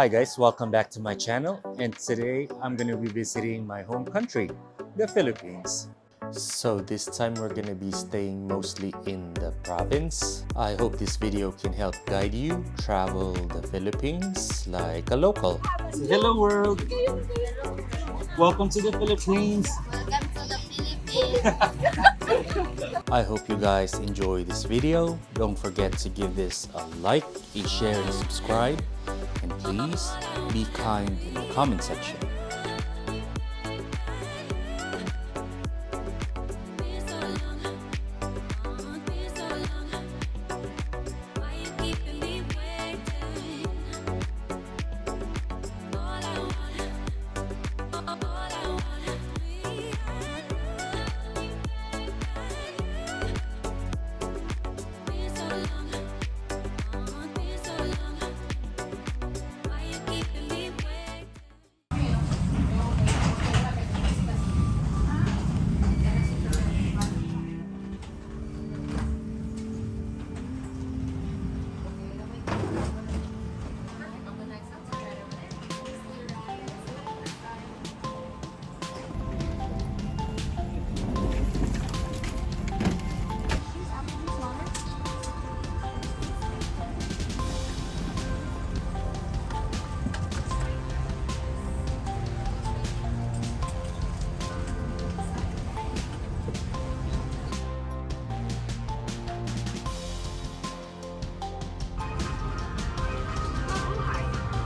Hi guys, welcome back to my channel, and today I'm going to be visiting my home country, the Philippines. So this time we're going to be staying mostly in the province. I hope this video can help guide you travel the Philippines like a local. Hello world! Welcome to the Philippines! Welcome to the Philippines. I hope you guys enjoy this video. Don't forget to give this a like, a share, and subscribe. And please be kind in the comment section.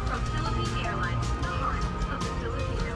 From Philippine Airlines, the heart of the Filipino.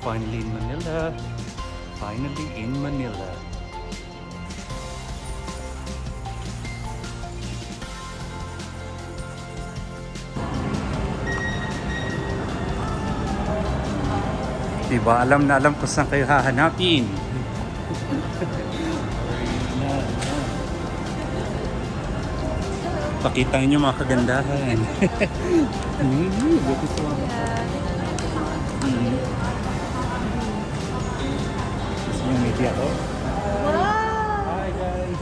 Finally in Manila. Finally in Manila. Diba alam na alam kung saan kayo hahanapin. Pakita niyo mga kagandahan. Gusto niyo media ko? Hi guys!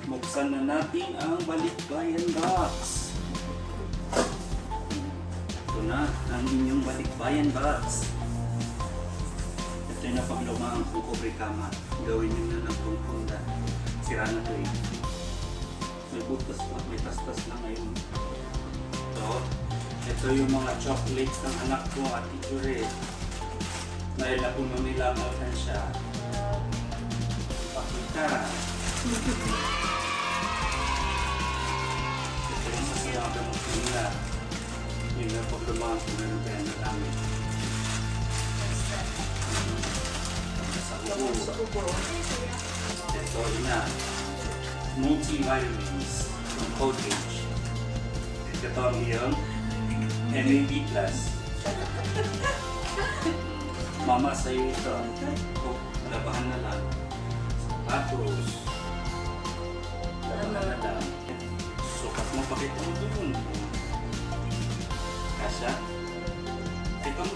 Buksan na natin ang balikbayan box. Ito na ang inyong balikbayan box. Ito yung napaglumaan kong kubre kama. Gawin nyo na ng pungpunda. Sira na ito eh. May butas pa, may tastas na ngayon. Ito yung mga chocolates ng anak ko at Jure. Dahil na kung nila ang alkansya. Pakita. Ito yung masayang gamot nila. Yung napaglumaan ko na rin kaya nagamit. Sa ubo. Ito na. Multivitamins from Colgate. Ito ang iyong NAB Plus. Mama, sa'yo ito. Oh, labahan na lang. Sapatos. Labahan na lang. Sukat mo, pakita mo doon. Kasha? Ito mo.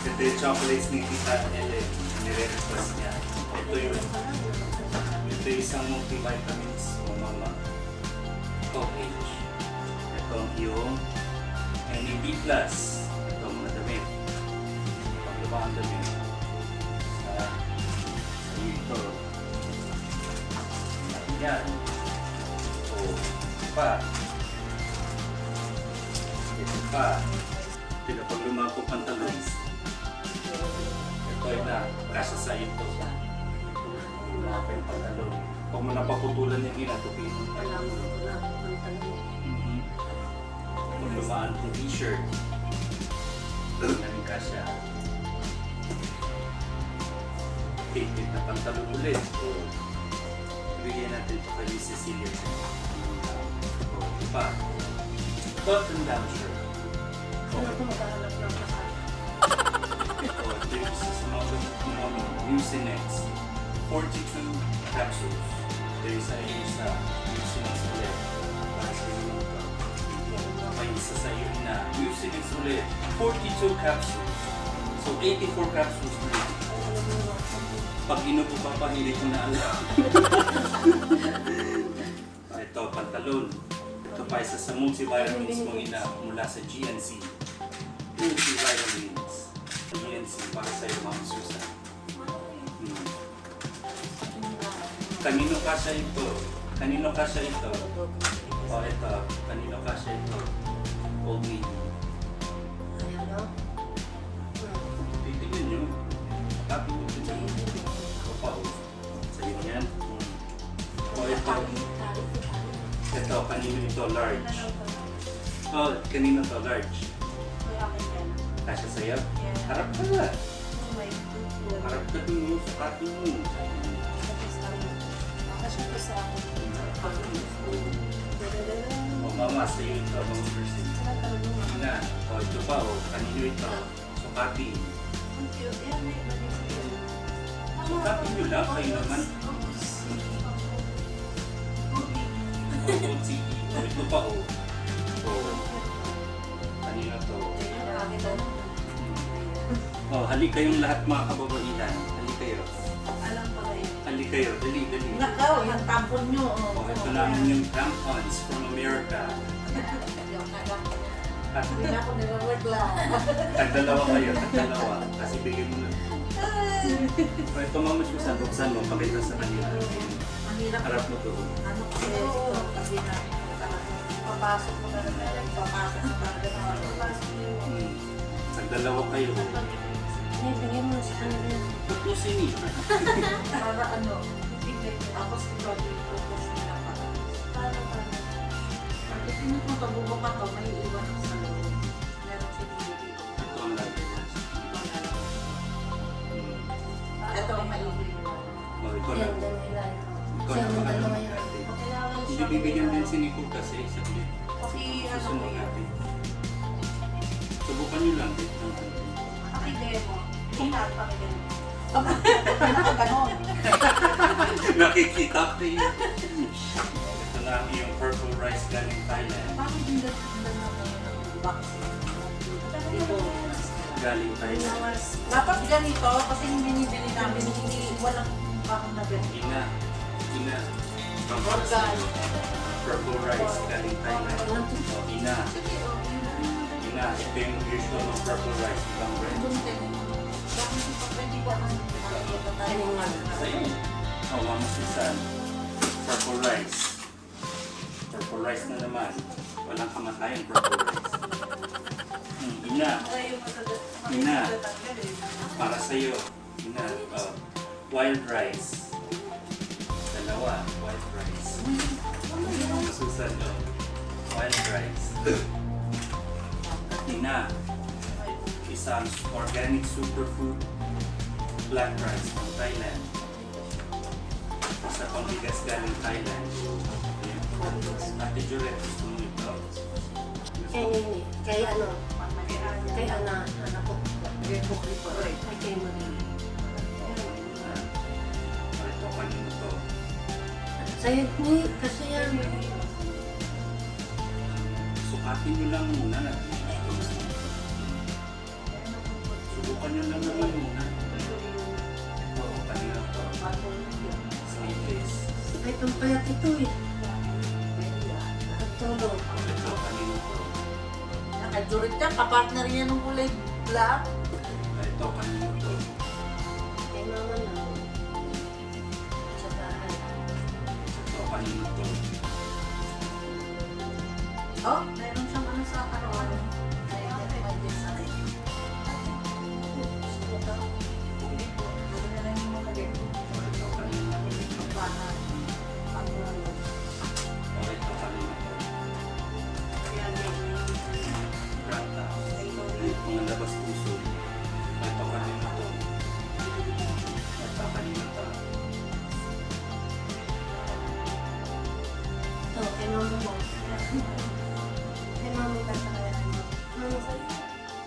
Ito yung chocolates ni Tita Ellen. Nire-request niya. Ito yung isang multivitamins mo, Mama. OH. Ito yung NAB Plus. Ito ang mga damit. Paglaba ang damit. Sa ito. Ayan. O, ito pa. Ito pa. Pinapagluma ko pantalones. Ito ay na. Kasya sa ito. Lumapa yung pantalon. Pag mo napaputulan yung ginatupin mo tayo. Kung lumaan ng t-shirt, namin kasya. Fitted na pantalon ulit. O, ibigyan natin ito kay Miss Cecilia. O, iba. Button down shirt. O, ito yung isa sa mga Mucinex. 42 capsules. Ito yung isa Mucinex ulit. Para sa inyo ito. May isa sa iyo na Mucinex ulit. 42 capsules. So 84 capsules na yun. Pag inupo pa pa, hindi ko na alam. Ito, pantalon. Ito pa isa sa multivitamins mong ina mula sa GNC. Multivitamins. GNC para sa iyo, Ma'am Susan. Kanino kasya ito? Kanino kasya ito? O ito, kanino kasya ito? Old Navy. Titignan nyo. Copy mo ito dyan. O pa o. Sa'yo yan. O ito. Ito, kanino ito? Large. O, kanino ito? Large. Kasya sa'yo? Harap ka na. Harap ka din mo. Sukatin mo. O mama, sa'yo ito, mga person. Na, o ito pa, o kanino ito, sukatin. Sukatin nyo lang, kayo naman. O, OTE, o ito pa, o kanino to. O, halik kayong lahat mga kababaihan. Halik kayo. Halik kayo, dali. Nakaw, yung tampon nyo. O, ito namin yung tampons from America. At Hindi na ako nire-regla. tagdalawa kayo, tagdalawa. Kasi bigyan mo na. O, ito Mama Susan, buksan mo, pakita sa kanila. Mahirap. Harap mo to. Ano kasi ito, kasi na papasok mo na rin, papasok mo na rin. Tagdalawa kayo. Bigyan mo sa kanila. Pupusin eh. Para ano, tapos ito, focus nila pa. Pag itinit mo ito, bubuka to, may iwan sa loob. Meron si Bibi. Ito ang lagi. Ito ang may iwan. O, ikaw na. Ikaw na dalawa pakalang yan. natin. Hindi bibigyan din si Nicole kasi saglit. Kasi ano Susunod mo yan. natin. Subukan nyo lang. Pakidemo. Tingnan, pakidemo. Nakaganon. Nakikita ko yun. Ito na yung purple rice galing Thailand. Bakit hindi na yung vaccine? Ito. Galing Thailand. Dapat ganito kasi yung binibili namin, hindi walang bakong na ganito. Ina. Organ. Purple rice galing Thailand. O, ina. Ito yung usual ng purple rice. Ibang brand. Bakit hindi pa pwede ba Sa iyo. O, Mama Susan. Purple rice. Purple rice na naman. Walang kamatayan purple rice. Ina. Ina. Para sa'yo. Ina. Wild rice. Dalawa. Wild rice. Mama Susan. Wild rice. Ina. Isang organic superfood black rice from Thailand. Isa pang bigas galing Thailand. Ayan po. Ate Juliet, gusto mo ito? Kay ano, kay anak ko. Kay kay Marie. Ito, kanino to? Sa'yo ni, kasi yan. Sukatin nyo lang muna. Subukan nyo lang naman muna. Ito, kanino to? Sleeveless. Ay, pampayat ito eh. Tulog. Ito, kanino to? Nakajurit ka, kapartner niya ng kulay black. Ito, kanino to? Kay mama na. Sa bahay. Ito, kanino to? Oh, meron siyang ano sa katawan. May design. Ito, kanino to? Ito, kanino to? Brata. Mga labas puso. Ito, kanino to? Ito, kanino to? Ito, kay mama mo. Kay mama ka sa kaya. Mama sa'yo.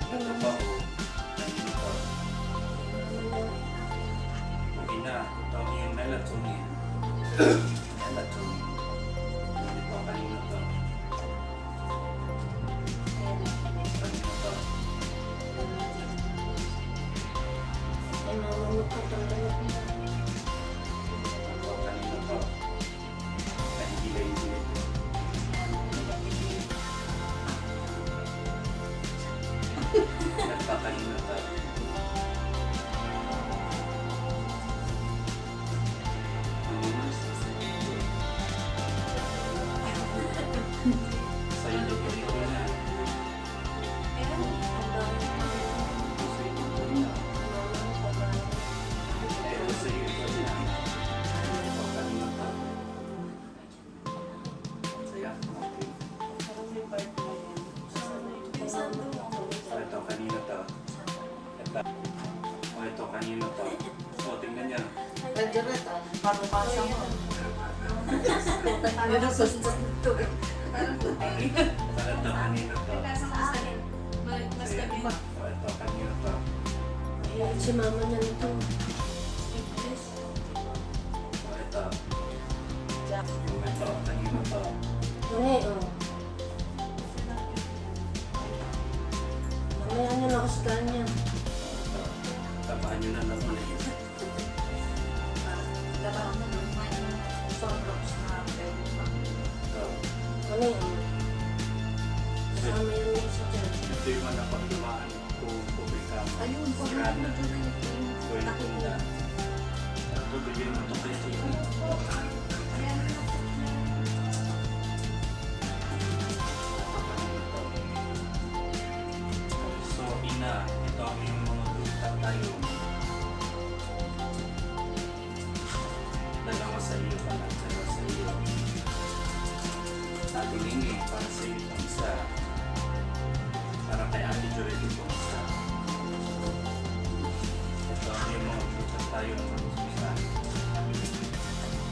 Kay Ito mama. pa, oh. Kanino to? Okay na. Ito yung melatonin. Melatonin. Ito, kanino to? Kanino to? Kay mama mo ka talaga. Ito, kanino to? Ay, hindi. Ito, kanino to? Sa'yo ito na. Pero sa'yo ito na. Ito, kanino to? Sa'yo? Okay. Ito, kanino to? Ito. Ito, kanino to? O, tingnan niya. Nakajurit, parang mo. Ano na gusto ito eh. Ito, kanino to? O, ito, kanino to? Ayan, si mama niya nito. O, ito. Yung ito, kanino to? Mami, oh. Mamaya niya nakasgaan niya. Ito. Tapahan nyo na naman eh. Ito. Mami, oh. Kasama yan mo sa dyan. Ito yung mga napagdumaan ko publika. Ayun, Sira na. Gawin ko na. Ito, bigyan mo ito kay Kimi. So, ina, ito yung mga luta tayo. Dalawa sa iyo, dalawa sa iyo. Ate Nini, para sa iyo itong isa. Para kay Ate Joel itong isa. Ito yung mga luta tayo ng isa.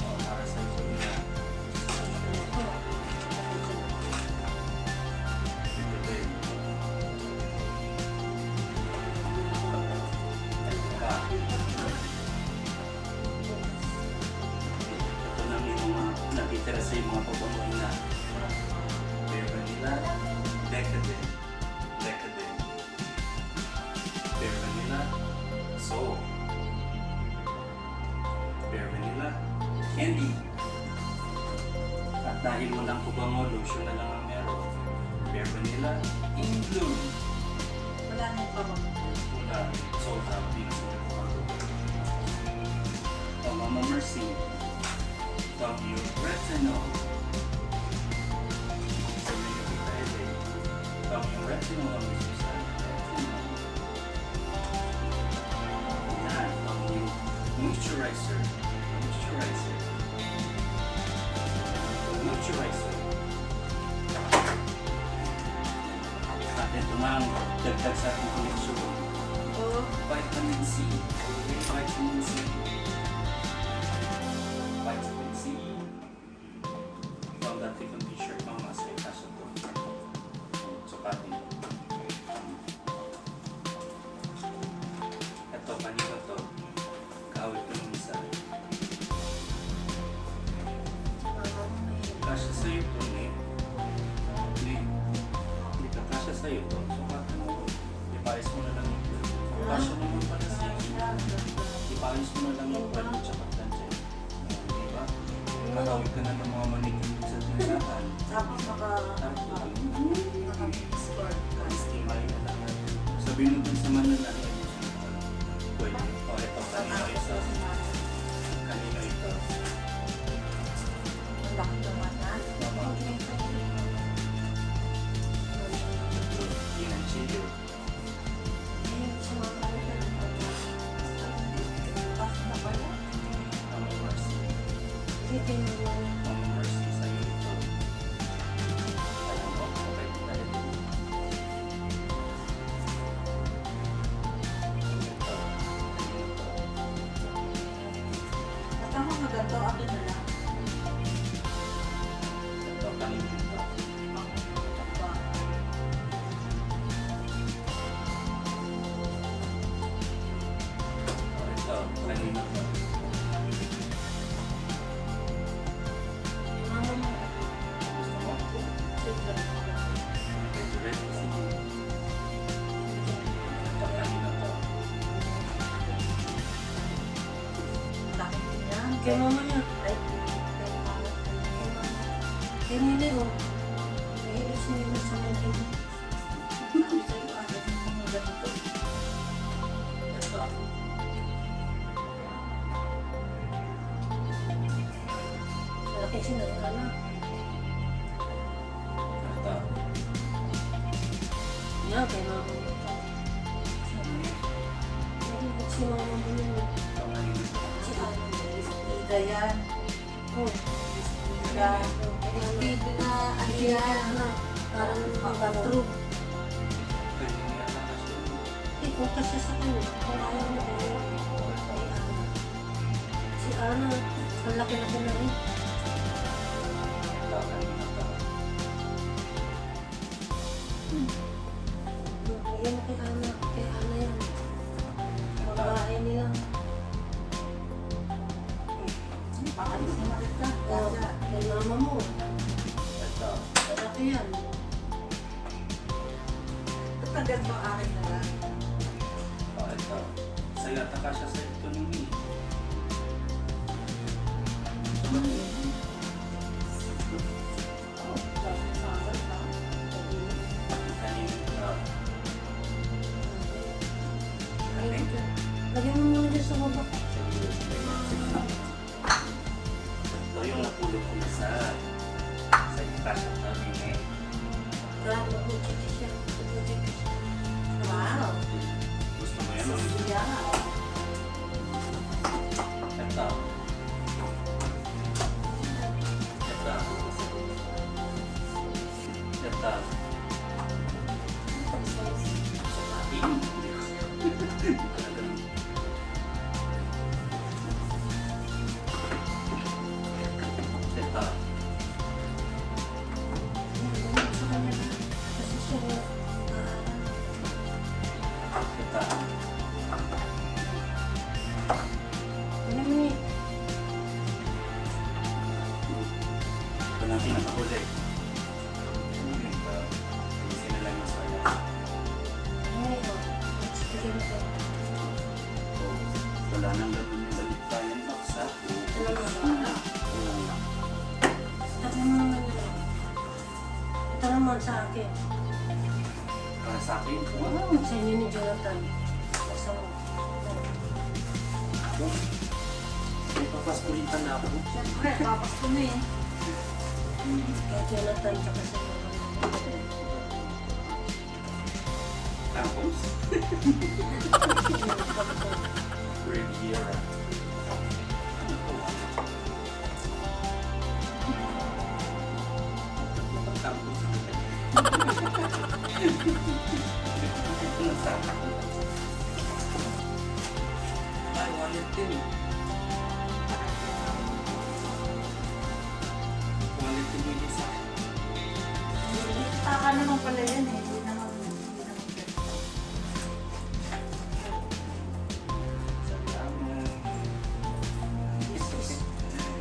O, para sa iyo ina. Ito din. Ito pa. Ito na yung mga nakitira sa yung mga pabangoy na. Bear Vanilla, Decadent, Decadent. Bear Vanilla, Soul. Bear Vanilla, Candy. At dahil walang kubango, lotion na lang ang meron. Bear Vanilla, In Bloom. Wala na pa ba? Wala, sold out din sa kubango. O Mama Mercy, W. Retinol. Sa mga kapitay, W. Retinol ang gusto sa retinol. Yan, W. Moisturizer. Moisturizer. Moisturizer. At ito na ang dagdag sa ating koleksyon. Vitamin C. Vitamin C. Vitamin C. From the sa'yo to. Sukatan mo. Ipayos mo na lang yung kasya naman pala siya. Ipayos mo na lang yung pala tsaka tansya. Diba? Kakawin ka na ng mga manikin sa tindahan. Tapos naka-score ka. Estimate na lang. Sabihin mo dun sa mananalo. Pwede. O, ito. Kanina isa. Kanina ito. Ang laki naman na. Yun ang chilo. Ang mercy. Ang mercy sa'yo ito. Alam mo, okay na rin. Ito. At ang mga ganito, akin na lang. Ito, kanina ito. Ito, kanina ito. Gusto mo? Ito rin. Sige. Ito, kanina ito. Laki din yan. Kay mama niya. Ay, kay mama. Kay Nini, oh. Mahilig siya nila sa mga Sabi sa'yo, agad yung mga ganito. Ito. malaki siya na wala na. Ito. Yan, kay mama niya. Mahilig si mama mo yun. Ito, kanina ito. Si Ano. Ida yan. Oh. Ida. Hindi na, ano yan, na, parang bathroom. Kanina yata kasi. Eh, kung kasi sa kanya, kung ayaw na ayaw. Kay Ana. Si Ana, ang laki-laki na rin. Ito, kanina ito. Yan kay Ana. Kay Ana yan. Babae nila. Pakalis naman ito. Oh, kay mama mo. Ito. Malaki yan. Ito agad mo akin na lang. Oh, ito. Sa'yo, taka siya sa ito ng hini. Oh, dami sa akin na. Kanina ito. Lagyan mo muna dyan sa baba. Ito yung napulot ko na sa kasya namin eh. Grabe, mag-chiki siya. Mag-chiki siya. Wow. Gusto mo yan? Yeah. Ito. Ito. Ito. Ito. Sa kanya na. Kasi siya na. Ito. Ano mo eh? Ito na pinakahuli. Ito. Alisin na lang yung saya. Ano eh, oh. Mag-chiki na siya. Oh, wala nang laman yung balikbayan baksa. Ano mo? Oh. Tapos mo naman yun. Ito naman sa akin. Para sa akin, Wow, sa inyo ni Jonathan. Basta mo. may papaskulitan na ako. Siyempre, papas ko na eh. Kay Jonathan, tsaka sa inyo. Tapos, Riviera. Ano to? Tapos, ito na sa akin. Ay, wallet din. Wallet din yung isa. Taka naman pala yan eh. Hindi naman Salamat.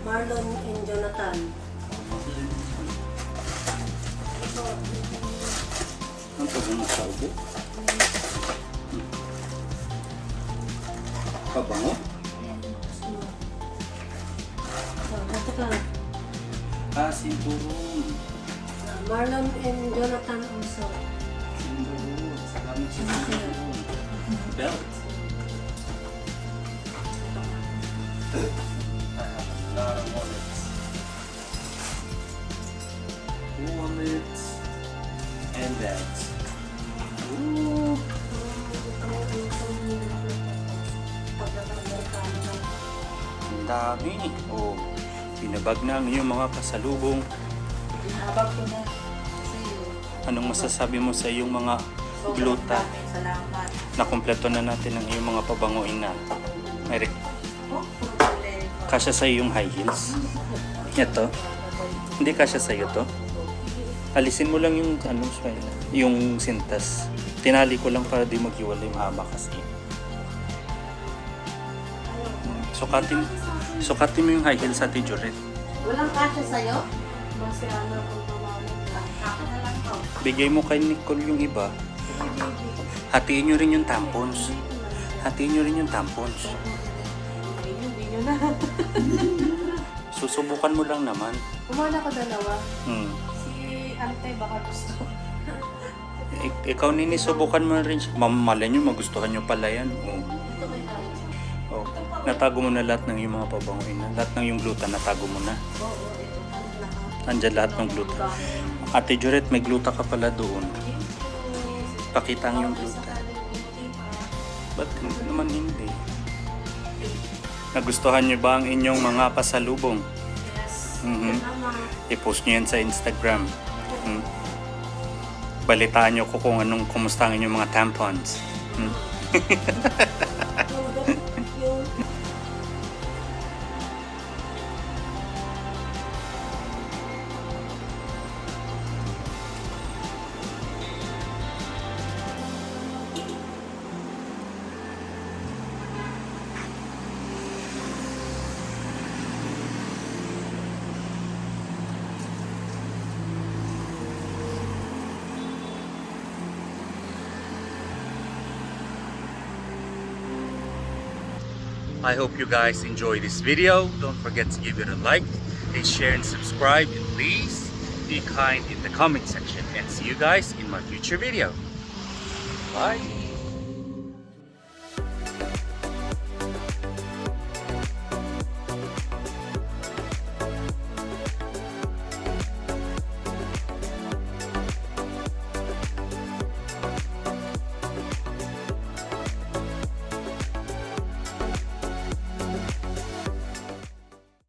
Marlon and Jonathan. Ito, Ang pabango sa ubo. Pabango? So, ito ka. Sinturon. Marlon and Jonathan also. Sinturon. Salamat sa sinturon. Belt. I have a lot of wallets. Wallets. And bags. Ooh. Ang dami. Oh, binabag na ang iyong mga pasalubong. Habang ko na sa iyo. Anong masasabi mo sa iyong mga gluta? Salamat. Nakumpleto na natin ang iyong mga pabanguin na. Eric, Oh, problema. kasya sa iyong high heels? Ito? Hindi kasya sa iyo to? Alisin mo lang yung yung sintas. Tinali ko lang para di maghiwalay, mahaba kasi. Sukatin mo yung high heels sa Tijuret. Walang kasya sa'yo? Basta ano kung tumawag lang. Kaka na lang to. Bigay mo kay Nicole yung iba. Hatiin nyo rin yung tampons. Hatiin nyo rin yung tampons. Hindi nyo na. Susubukan mo lang naman. Kumana ko dalawa. Si Ante baka gusto. Ikaw nini, subukan mo rin siya. Malay nyo, magustuhan nyo pala yan. Ito may ayos. Oh. Natago mo na lahat ng yung mga pabanguin na. Lahat ng yung gluta, natago mo na. Oo, ito. Ang lahat. Andyan lahat ng gluta. Ate Juret, may gluta ka pala doon. Pakita ang yung gluta. Ba't naman hindi? Nagustuhan nyo ba ang inyong mga pasalubong? Yes. Mhm. I-post nyo yan sa Instagram. Balitaan nyo ko kung kumusta ang inyong mga tampons. I hope you guys enjoy this video. Don't forget to give it a like and share and subscribe. And please be kind in the comment section. And see you guys in my future video. Bye.